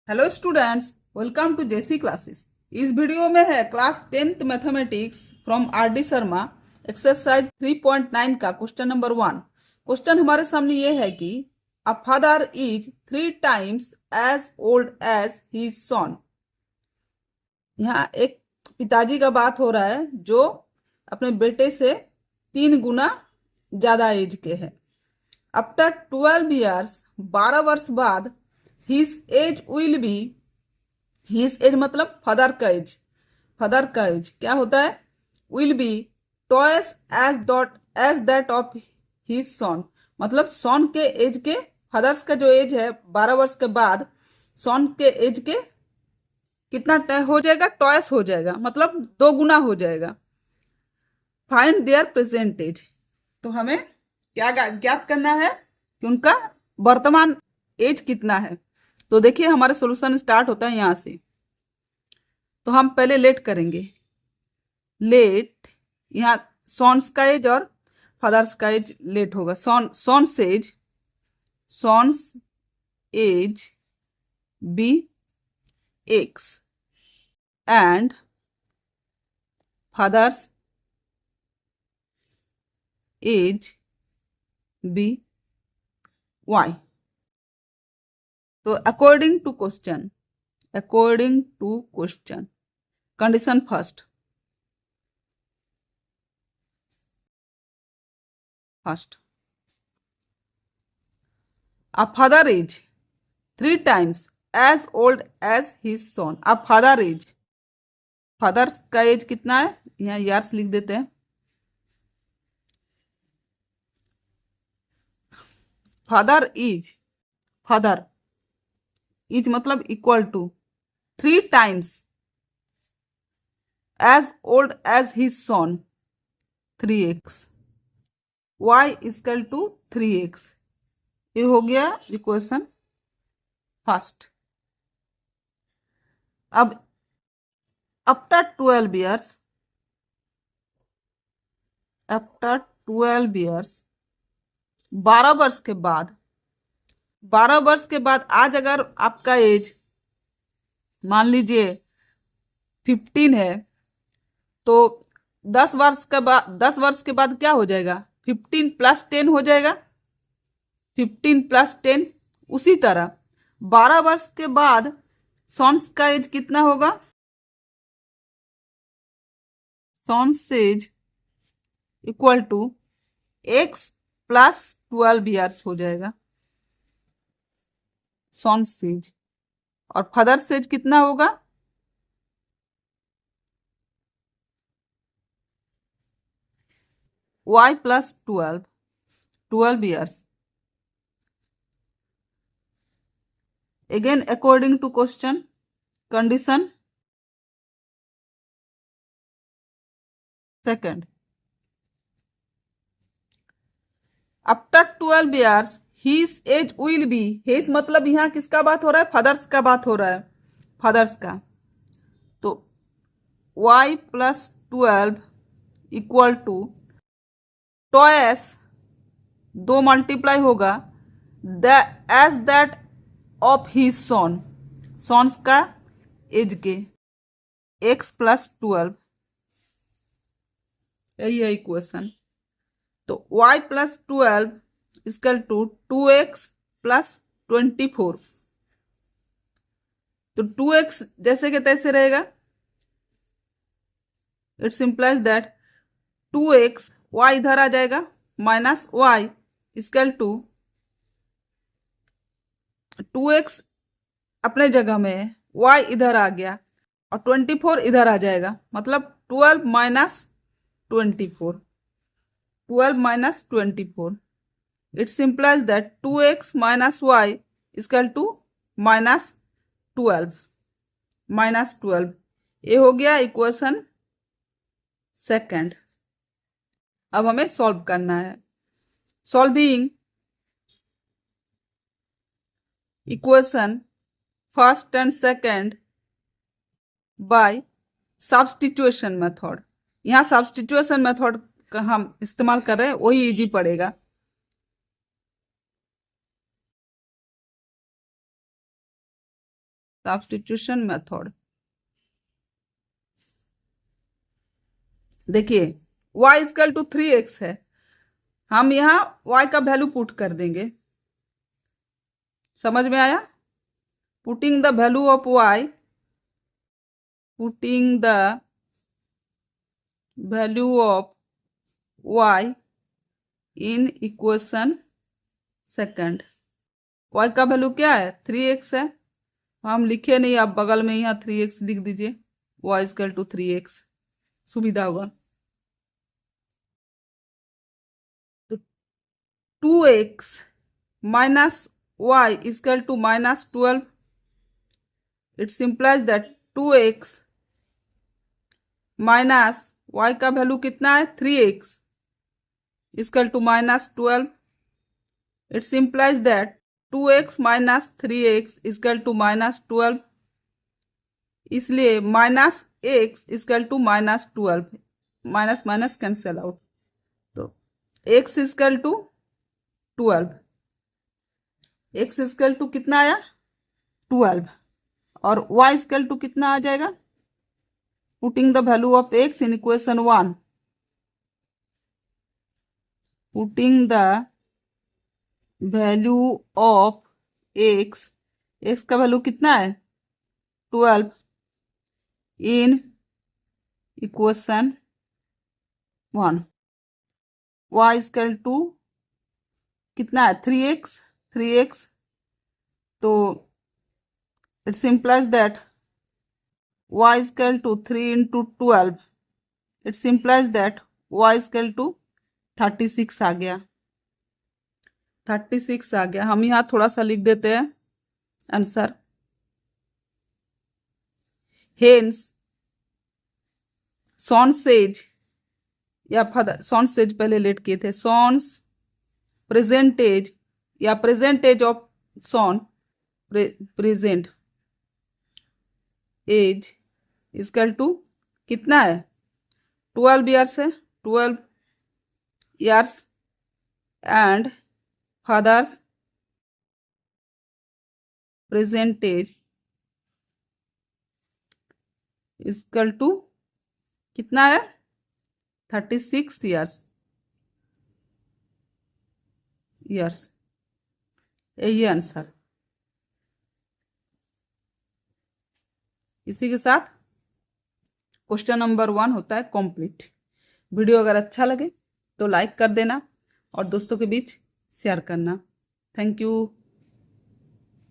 Hello students, welcome to JC classes. इस वीडियो में है class 10th mathematics from R D Sharma exercise 3.9 का क्वेश्चन नंबर 1। क्वेश्चन हमारे सामने ये है कि a father is 3 times as old as his son. यहाँ एक पिताजी का बात हो रहा है जो अपने बेटे से 3 गुना ज्यादा एज के है। आफ्टर 12 years, 12 वर्ष बाद, his age will be, his age मतलब फादर का एज, फादर का एज क्या होता है, will be twice age that of his son. मतलब सन के एज के, फादर्स का जो एज है 12 वर्ष के बाद सन के एज के कितना हो जाएगा, ट्वाइस हो जाएगा, मतलब 2 गुना हो जाएगा। Find their present age. तो हमें क्या ज्ञात करना है कि उनका वर्तमान एज कितना है। तो देखिए हमारा सॉल्यूशन स्टार्ट होता है यहां से। तो हम पहले लेट करेंगे। लेट, यहाँ सॉन्स का एज और फादर्स का एज लेट होगा। Son's age be x and father's age be y. तो according to question, condition first, a father is 3 times as old as his son। अब फादर एज, फादर का age कितना है, यहाँ years लिख देते हैं। फादर इज मतलब equal to 3 times as old as his son 3x, y equal to 3x। ये हो गया इक्वेशन फर्स्ट। अब आफ्टर 12 years, 12 वर्ष के बाद, 12 वर्ष के बाद आज अगर आपका एज मान लीजिए 15 है, तो 10 वर्ष के बाद क्या हो जाएगा, 15 + 10 हो जाएगा, 15 + 10। उसी तरह 12 वर्ष के बाद सॉन्स का एज कितना होगा, son's age equal to x + 12 years हो जाएगा सॉन्स एज। और फादर्स एज कितना होगा, y + 12 years. Again, according to question, condition second, after 12 years his age will be, his मतलब यहाँ किसका बात हो रहा है, फादर्स का बात हो रहा है, फादर्स का। तो y + 12 equal to twice, 2 multiply होगा age that of his son, son's का एज के, x + 12, यही है इक्वेशन। तो y + 12 इक्वल टू 2x + 24। तो 2x जैसे के तैसे रहेगा, it's implies that 2x, y इधर आ जाएगा, -y इक्वल टू 2x अपने जगह में है, y इधर आ गया और 24 इधर आ जाएगा, मतलब 12 - 24, 12 - 24। It's implies that 2x - y equal to -12। ये हो गया इक्वेशन सेकंड। अब हमें सॉल्व करना है। Solving equation first and second by substitution method. यहाँ सब्स्टिट्यूशन मेथड का हम इस्तेमाल कर रहे हैं, वही इजी पड़ेगा। Substitution method. देखिए y इक्वल टू 3x है, हम यहाँ y का वैल्यू पुट कर देंगे। समझ में आया? Putting the value of y, putting the value of y in equation second. y का वैल्यू क्या है? 3x है, हम लिखे नहीं, आप बगल में यहाँ 3x लिख दीजिए। y इक्वल टू 3x, सुविधा होगा। तो 2x minus y equal to -12। It's implies that 2x minus y का वैल्यू कितना है? 3x equal to -12। It's implies that 2x minus 3x equal to -12, इसलिए -x equal to -12, minus minus cancel out. तो x equal to 12, x equal to कितना आया? 12, और y equal to कितना आ जाएगा? Putting the value of x in equation 1, putting the value of x, x का value कितना है? 12 in equation 1, y equal to कितना है? 3x, तो it's implies that y equal to 3 into 12, it's implies that y equal to 36 आ गया। 36 आ गया। हम यहाँ थोड़ा सा लिख देते हैं आंसर। हेंस सॉन सेज, या फादर सॉन सेज पहले लेट किए थे, सॉन्स प्रेजेंटेज या present age of son present age equal to कितना है? 12 ईयर्स है, 12 years, and father's present age equal to कितना है? 36 ईयर्स। यही आंसर। इसी के साथ क्वेश्चन नंबर 1 होता है कंप्लीट। वीडियो अगर अच्छा लगे तो लाइक कर देना और दोस्तों के बीच शेयर करना। Thank you.